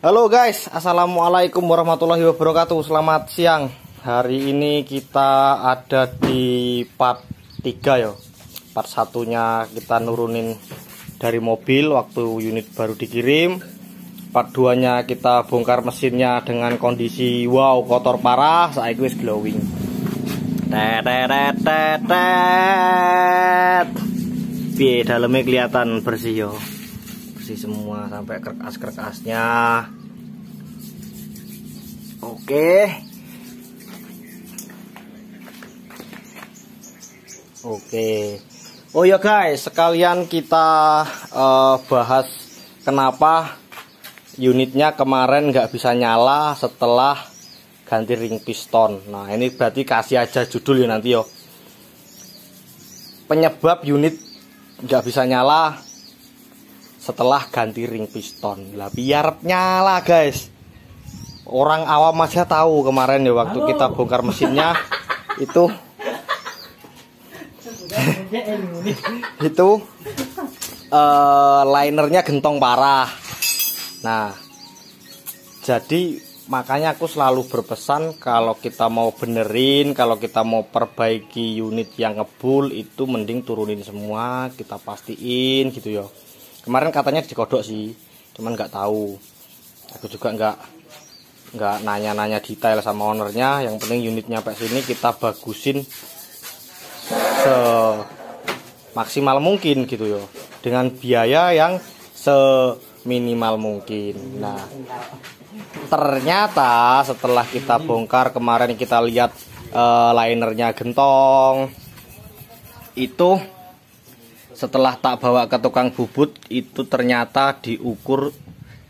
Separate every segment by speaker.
Speaker 1: Halo guys, assalamualaikum warahmatullahi wabarakatuh. Selamat siang. Hari ini kita ada di part 3 ya. Part satunya kita nurunin dari mobil waktu unit baru dikirim. Part 2 nya kita bongkar mesinnya dengan kondisi wow kotor parah, saiki wis glowing. Piye dalamnya kelihatan bersih yo. Bersih semua sampai kerkas-kerkasnya. Oke. Oh ya guys, sekalian kita bahas kenapa unitnya kemarin nggak bisa nyala setelah ganti ring piston. Nah ini berarti kasih aja judul ya nanti yo. Penyebab unit nggak bisa nyala setelah ganti ring piston. Lah biar nyala guys. Orang awam aja tahu kemarin ya waktu kita bongkar mesinnya itu linernya gentong parah. Nah jadi makanya aku selalu berpesan kalau kita mau benerin, kalau kita mau perbaiki unit yang ngebul itu mending turunin semua, kita pastiin gitu ya. Kemarin katanya dikodok sih, cuman nggak tahu. Aku juga nggak nanya-nanya detail sama ownernya. Yang penting unitnya sampai sini kita bagusin semaksimal mungkin gitu ya, dengan biaya yang seminimal mungkin. Nah ternyata setelah kita bongkar kemarin kita lihat linernya gentong. Itu setelah tak bawa ke tukang bubut itu ternyata diukur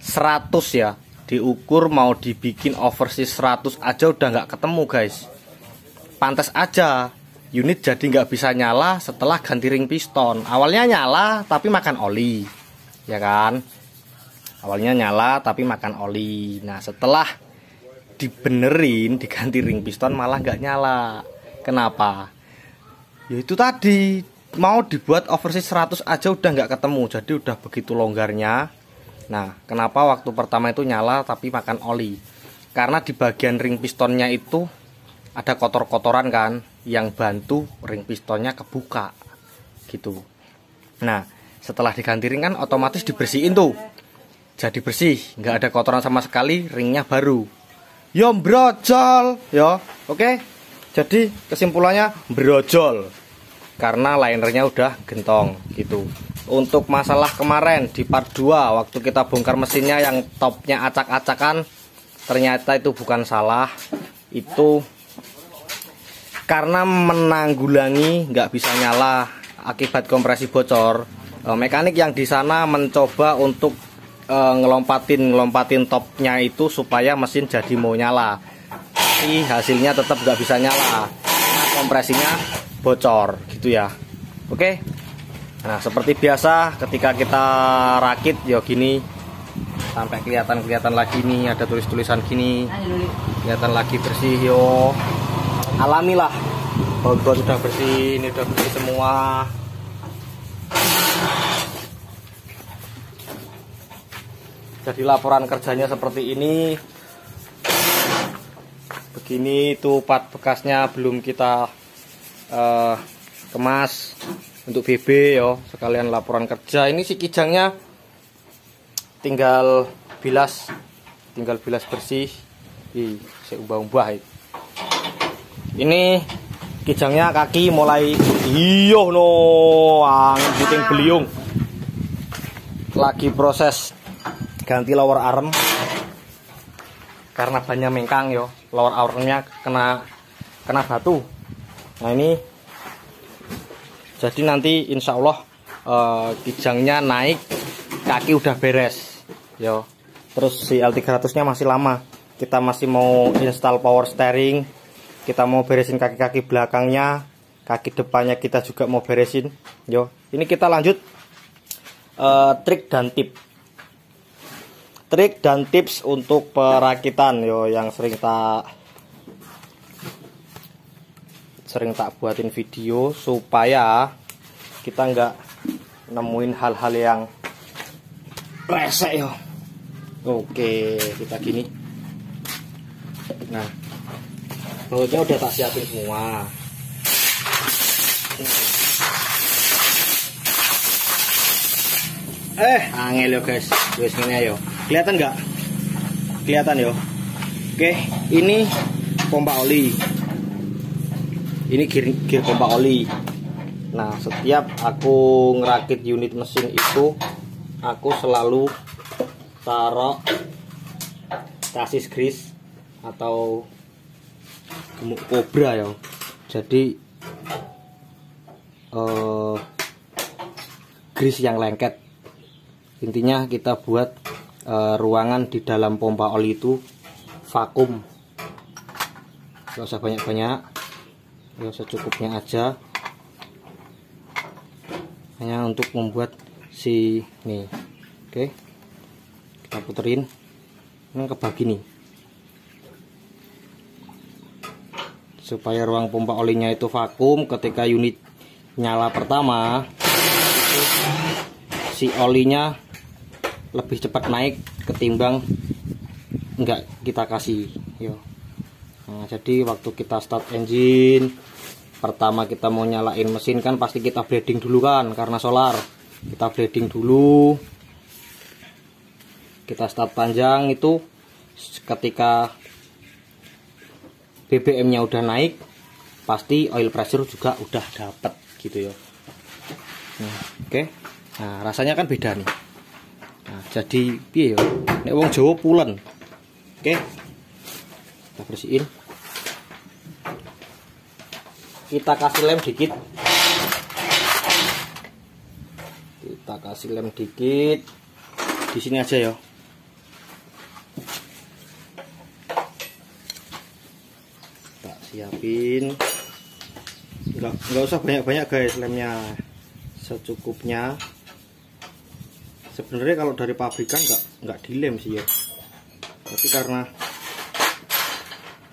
Speaker 1: 100 ya. Diukur mau dibikin oversis 100 aja udah nggak ketemu guys. Pantes aja unit jadi nggak bisa nyala setelah ganti ring piston. Awalnya nyala tapi makan oli, ya kan? Awalnya nyala tapi makan oli. Nah setelah dibenerin diganti ring piston malah nggak nyala. Kenapa? Ya itu tadi, mau dibuat oversis 100 aja udah nggak ketemu. Jadi udah begitu longgarnya. Nah kenapa waktu pertama itu nyala tapi makan oli? Karena di bagian ring pistonnya itu ada kotor-kotoran kan, yang bantu ring pistonnya kebuka gitu. Nah setelah diganti ring kan otomatis dibersihin tuh, jadi bersih, nggak ada kotoran sama sekali, ringnya baru. Yo brojol, yo, oke. Jadi kesimpulannya brojol, karena linernya udah gentong gitu. Untuk masalah kemarin di part 2 waktu kita bongkar mesinnya yang topnya acak-acakan, ternyata itu bukan salah, itu karena menanggulangi nggak bisa nyala akibat kompresi bocor. Mekanik yang di sana mencoba untuk ngelompatin topnya itu supaya mesin jadi mau nyala, tapi hasilnya tetap nggak bisa nyala karena kompresinya bocor gitu ya. Oke, nah seperti biasa ketika kita rakit ya gini sampai kelihatan lagi nih ada tulisan gini, kelihatan lagi bersih yo. Alamilah, baut sudah bersih, ini udah bersih semua. Jadi laporan kerjanya seperti ini. Begini itu part bekasnya belum kita kemas untuk BB yo. Sekalian laporan kerja. Ini si kijangnya tinggal bilas bersih. Saya ubah-ubah. Ini kijangnya kaki mulai iyo no angin puting beliung. Lagi proses ganti lower arm karena bannya mengkang yo, lower armnya kena batu. Nah ini jadi nanti insya Allah kijangnya naik, kaki udah beres yo. Terus si L300 nya masih lama, kita masih mau install power steering, kita mau beresin kaki-kaki belakangnya, kaki depannya kita juga mau beresin yo. Ini kita lanjut trik dan tips untuk perakitan yo, yang sering tak buatin video supaya kita nggak nemuin hal-hal yang resek yo. Oke, kita gini. Nah, bautnya udah tak siapin semua. Angel yo guys, wis ngene yo. Kelihatan nggak? Kelihatan yo. Oke, ini pompa oli. Ini gear pompa oli. Nah, setiap aku ngerakit unit mesin itu, aku selalu taruh chassis grease atau gemuk kobra ya. Jadi grease yang lengket. Intinya kita buat ruangan di dalam pompa oli itu vakum, nggak usah banyak-banyak, ya secukupnya aja, hanya untuk membuat si nih. Oke, kita puterin, ini kebagi nih, supaya ruang pompa olinya itu vakum. Ketika unit nyala pertama, si olinya lebih cepat naik ketimbang enggak kita kasih yo. Nah, jadi waktu kita start engine pertama, kita mau nyalain mesin kan pasti kita bleeding dulu kan, karena solar kita bleeding dulu. Kita start panjang itu ketika BBM nya udah naik, pasti oil pressure juga udah dapet gitu ya. Nah, oke. Nah, rasanya kan beda nih. Nah, jadi piye ya? Nek wong Jawa pulen. Oke. Kita bersihin. Kita kasih lem dikit. Kita kasih lem dikit. Di sini aja ya. Tak siapin. Enggak usah banyak-banyak guys lemnya. Secukupnya. Sebenarnya kalau dari pabrikan nggak dilem sih ya, tapi karena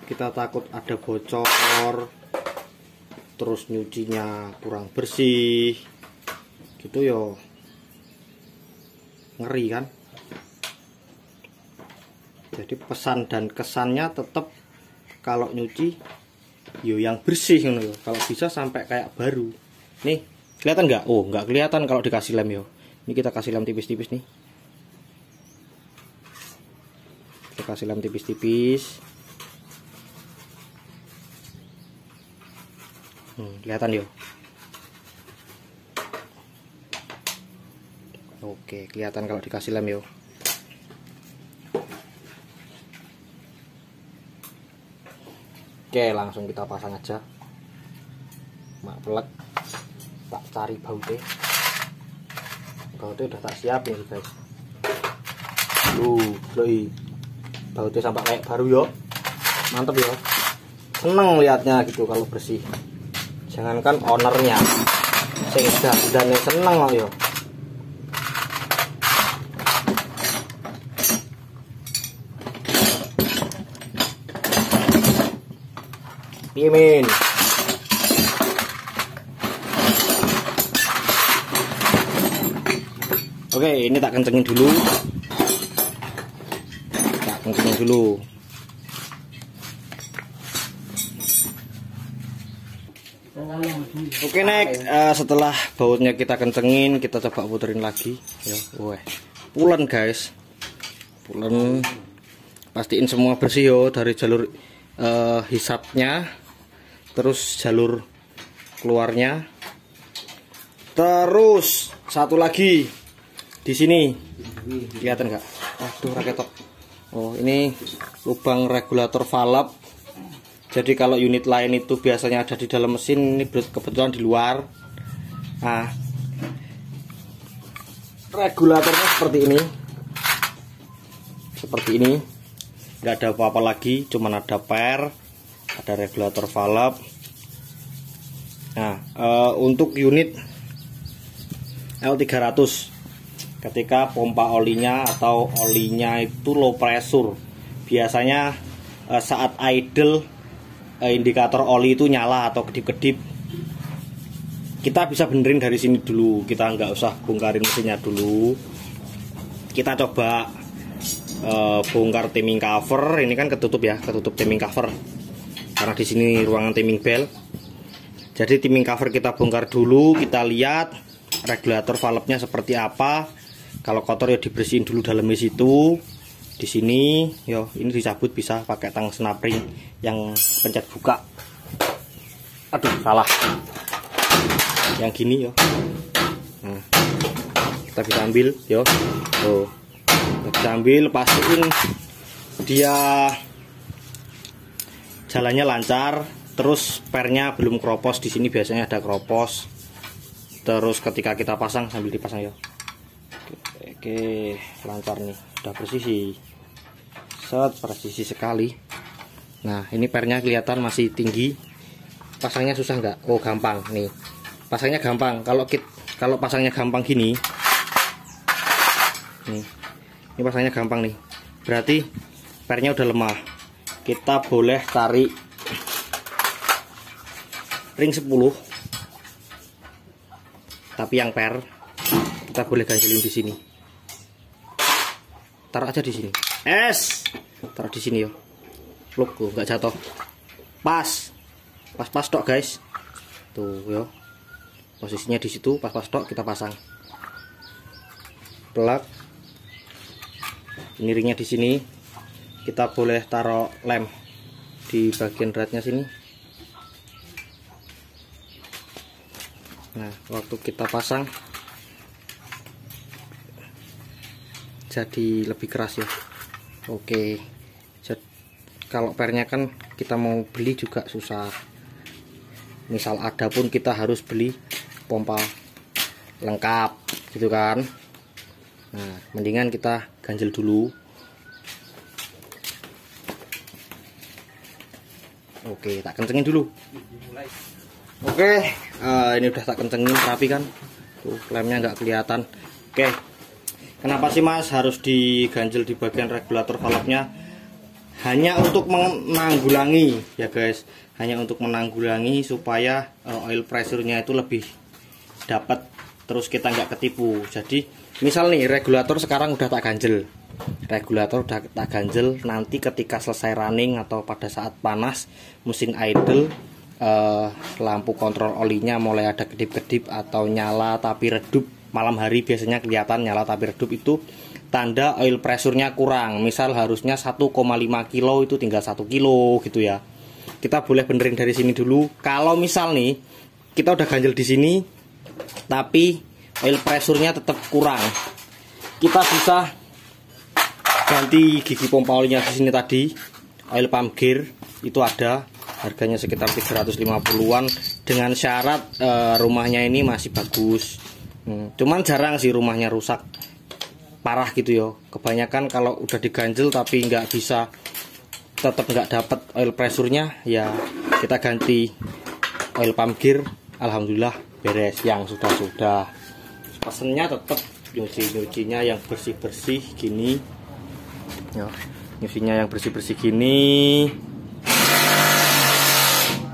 Speaker 1: kita takut ada bocor, terus nyucinya kurang bersih gitu ya, ngeri kan. Jadi pesan dan kesannya tetap kalau nyuci yo yang bersih gitu, kalau bisa sampai kayak baru. Nih kelihatan nggak? Oh, nggak kelihatan kalau dikasih lem yo. Ini kita kasih lem tipis-tipis nih. Kita kasih lem tipis-tipis. Kelihatan yo. Oke, kelihatan kalau dikasih lem yo. Oke, langsung kita pasang aja. Mak pelek. Tak cari bautnya. Bautnya udah tak siapin sih guys. Bautnya sampai kayak baru yo. Mantep yo. Seneng liatnya gitu kalau bersih. Jangankan ownernya, dan seneng loh yo. Pimin. Oke, ini tak kencengin dulu. Oke, next. Setelah bautnya kita kencengin, kita coba puterin lagi. Ya, pulen guys, pulen. Pastiin semua bersih yo, dari jalur hisapnya, terus jalur keluarnya. Terus satu lagi. Di sini kelihatan nggak? Aduh, raketok. Oh, ini lubang regulator valve. Jadi kalau unit lain itu biasanya ada di dalam mesin, ini kebetulan di luar. Nah, regulatornya seperti ini. Seperti ini. Nggak ada apa-apa lagi, cuman ada per, ada regulator valve. Nah, untuk unit L300, ketika pompa olinya atau olinya itu low pressure, biasanya saat idle indikator oli itu nyala atau kedip-kedip. Kita bisa benerin dari sini dulu, kita nggak usah bongkarin mesinnya dulu. Kita coba bongkar timing cover. Ini kan ketutup ya, ketutup timing cover karena di sini ruangan timing belt. Jadi timing cover kita bongkar dulu, kita lihat regulator valve-nya seperti apa. Kalau kotor ya dibersihin dulu dalamnya situ. Di sini yo, ini dicabut bisa pakai tang snap-ring yang pencet buka. Aduh, salah. Yang gini yo. Nah, kita bisa ambil yo. Tuh. Kita ambil, pastiin dia jalannya lancar, terus pernya belum keropos. Di sini biasanya ada keropos. Terus ketika kita pasang, sambil dipasang yo. Oke, lancar nih, udah bersih sih. Set, presisi sekali. Nah, ini pernya kelihatan masih tinggi. Pasangnya susah nggak? Oh, gampang nih. Pasangnya gampang. Kalau pasangnya gampang gini, nih, ini pasangnya gampang nih. Berarti pernya udah lemah. Kita boleh tarik ring 10. Tapi yang per kita boleh ganjelin di sini. Taruh aja di sini. Taruh di sini yo. Logo nggak jatuh. Pas tok guys. Tuh yo. Posisinya di situ pas tok, kita pasang. Plug. Ini ringnya di sini. Kita boleh taruh lem di bagian ratnya sini. Nah, waktu kita pasang jadi lebih keras ya. Oke. Kalau pernya kan kita mau beli juga susah. Misal ada pun kita harus beli pompa lengkap gitu kan. Nah, mendingan kita ganjel dulu. Oke, tak kencengin dulu. Oke, ini udah tak kencengin rapi kan. Tuh, lemnya nggak kelihatan. Oke. Kenapa sih Mas harus diganjel di bagian regulator valve-nya? Hanya untuk menanggulangi ya guys. Hanya untuk menanggulangi supaya oil pressure-nya itu lebih dapat, terus kita nggak ketipu. Jadi misal nih regulator sekarang udah tak ganjel. Regulator udah tak ganjel, nanti ketika selesai running atau pada saat panas, mesin idle, lampu kontrol olinya mulai ada kedip-kedip atau nyala tapi redup. Malam hari biasanya kelihatan nyala tapi redup, itu tanda oil pressure-nya kurang. Misal harusnya 1,5 kilo itu tinggal 1 kilo gitu ya. Kita boleh benerin dari sini dulu. Kalau misal nih kita udah ganjel di sini tapi oil pressure-nya tetap kurang, kita bisa ganti gigi pompa olinya di sini tadi. Oil pump gear itu ada, harganya sekitar 350-an dengan syarat rumahnya ini masih bagus. Cuman jarang sih rumahnya rusak parah gitu ya. Kebanyakan kalau udah diganjel tapi nggak bisa, tetap nggak dapat oil pressure-nya, ya kita ganti oil pump gear. Alhamdulillah beres yang sudah. Pesennya tetap nyucinya yang bersih-bersih gini ya. Nyucinya yang bersih-bersih gini.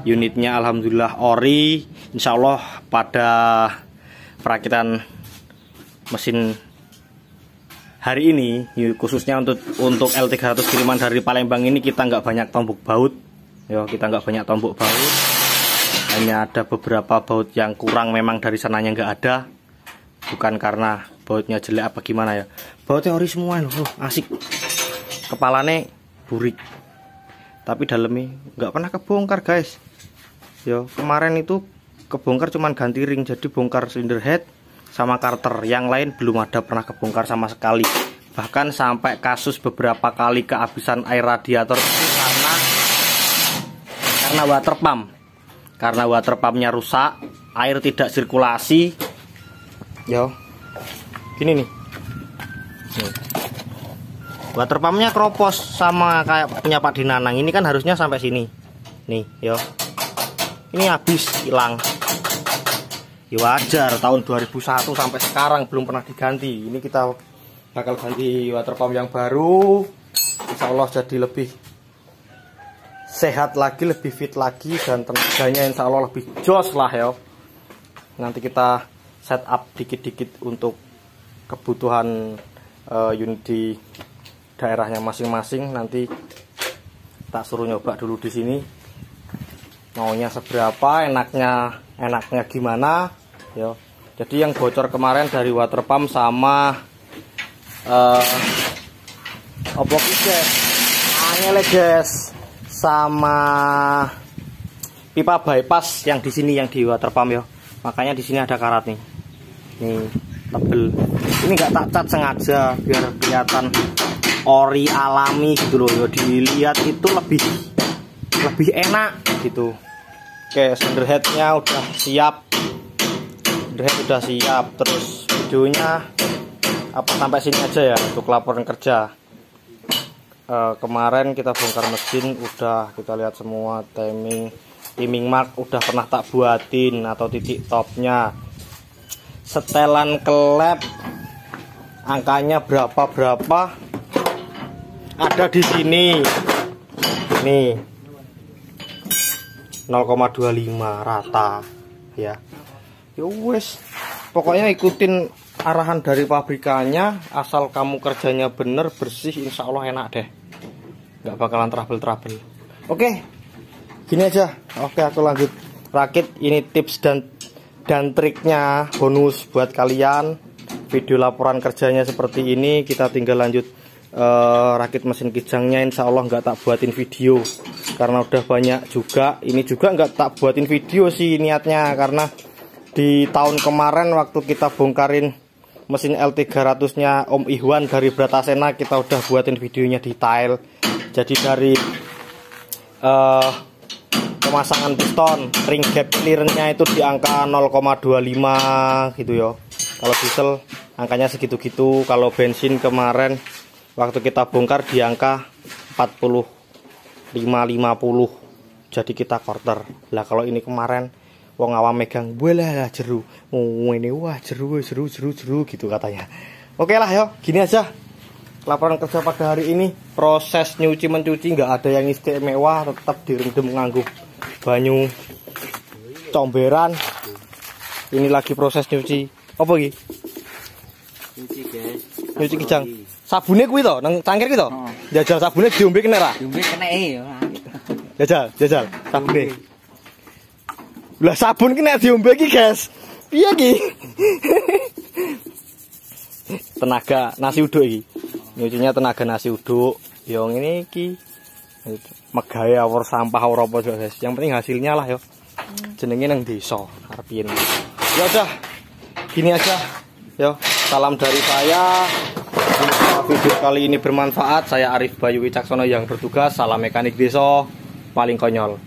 Speaker 1: Unitnya alhamdulillah ori. Insyaallah pada perakitan mesin hari ini, khususnya untuk L300 kiriman dari Palembang ini, kita nggak banyak tombok baut ya. Kita nggak banyak tombok baut, hanya ada beberapa baut yang kurang, memang dari sananya nggak ada. Bukan karena bautnya jelek apa gimana ya, bautnya ori semua loh. Asik, kepalanya burik tapi dalamnya nggak pernah kebongkar guys. Yo, kemarin itu kebongkar cuman ganti ring, jadi bongkar cylinder head sama karter, yang lain belum ada pernah kebongkar sama sekali. Bahkan sampai kasus beberapa kali kehabisan air radiator itu karena water pump. Karena water pumpnya rusak, air tidak sirkulasi. Yo, gini nih. Water pumpnya keropos sama kayak punya Pak Dinanang. Ini kan harusnya sampai sini. Nih, yo. Ini habis hilang. Ya wajar, tahun 2001 sampai sekarang belum pernah diganti. Ini kita bakal ganti water pump yang baru. Insya Allah jadi lebih sehat lagi, lebih fit lagi, dan tenaganya insya Allah lebih jos lah ya. Nanti kita setup dikit-dikit untuk kebutuhan unit di daerahnya masing-masing. Nanti tak suruh nyoba dulu di sini. Maunya seberapa, enaknya gimana, yo. Jadi yang bocor kemarin dari water pump sama opo guys, angel guys, sama pipa bypass yang di sini yang di water pump yo. Makanya di sini ada karat nih. Nih, tebel. Ini nggak tak cat sengaja biar kelihatan ori alami gitu loh. Yo, dilihat itu lebih enak gitu. Oke, senderheadnya udah siap. Senderhead udah siap. Terus videonya apa sampai sini aja ya untuk laporan kerja. Kemarin kita bongkar mesin, udah kita lihat semua timing mark udah pernah tak buatin atau titik topnya. Setelan klep angkanya berapa ada di sini. Nih 0,25 rata ya. Ya wes, pokoknya ikutin arahan dari pabrikannya, asal kamu kerjanya bener bersih, insya Allah enak deh, nggak bakalan trouble. Oke, gini aja. Oke, aku lanjut rakit. Ini tips dan triknya, bonus buat kalian. Video laporan kerjanya seperti ini. Kita tinggal lanjut rakit mesin kijangnya. Insya Allah nggak tak buatin video karena udah banyak juga. Ini juga nggak tak buatin video sih niatnya, karena di tahun kemarin waktu kita bongkarin mesin L300 nya Om Ihwan dari Bratasena, kita udah buatin videonya detail. Jadi dari pemasangan piston, ring gap clearance-nya itu di angka 0,25 gitu ya. Kalau diesel angkanya segitu-gitu. Kalau bensin kemarin waktu kita bongkar di angka 45-50. Jadi kita quarter. Lah kalau ini kemarin wong awam megang, "Walah jeru." Ini wah jeru gitu katanya. Oke lah yo, gini aja. Laporan kerja pada hari ini. Proses nyuci mencuci nggak ada yang istimewa, tetap direndam nganggo banyu comberan. Ini lagi proses nyuci. Apa iki?
Speaker 2: Nyuci guys.
Speaker 1: Nyuci kijang. Sabune kuwi to, nang cangkir ki to? Jajal sabune diombe kena ra?
Speaker 2: Diombe kena ya.
Speaker 1: Jajal sabune. Lah sabun ki nek diombe ki, guys. Piye ki? Tenaga nasi uduk iki. Nyucinya tenaga nasi uduk. Yo ngene iki. Megawe awor sampah ora apa guys. Yang penting hasilnya lah yo. Jenenge nang desa arep piye. Ya udah. Gini aja. Yo, salam dari saya. Semoga video kali ini bermanfaat. Saya Arif Bayu Wicaksono yang bertugas. Salam mekanik desa paling konyol.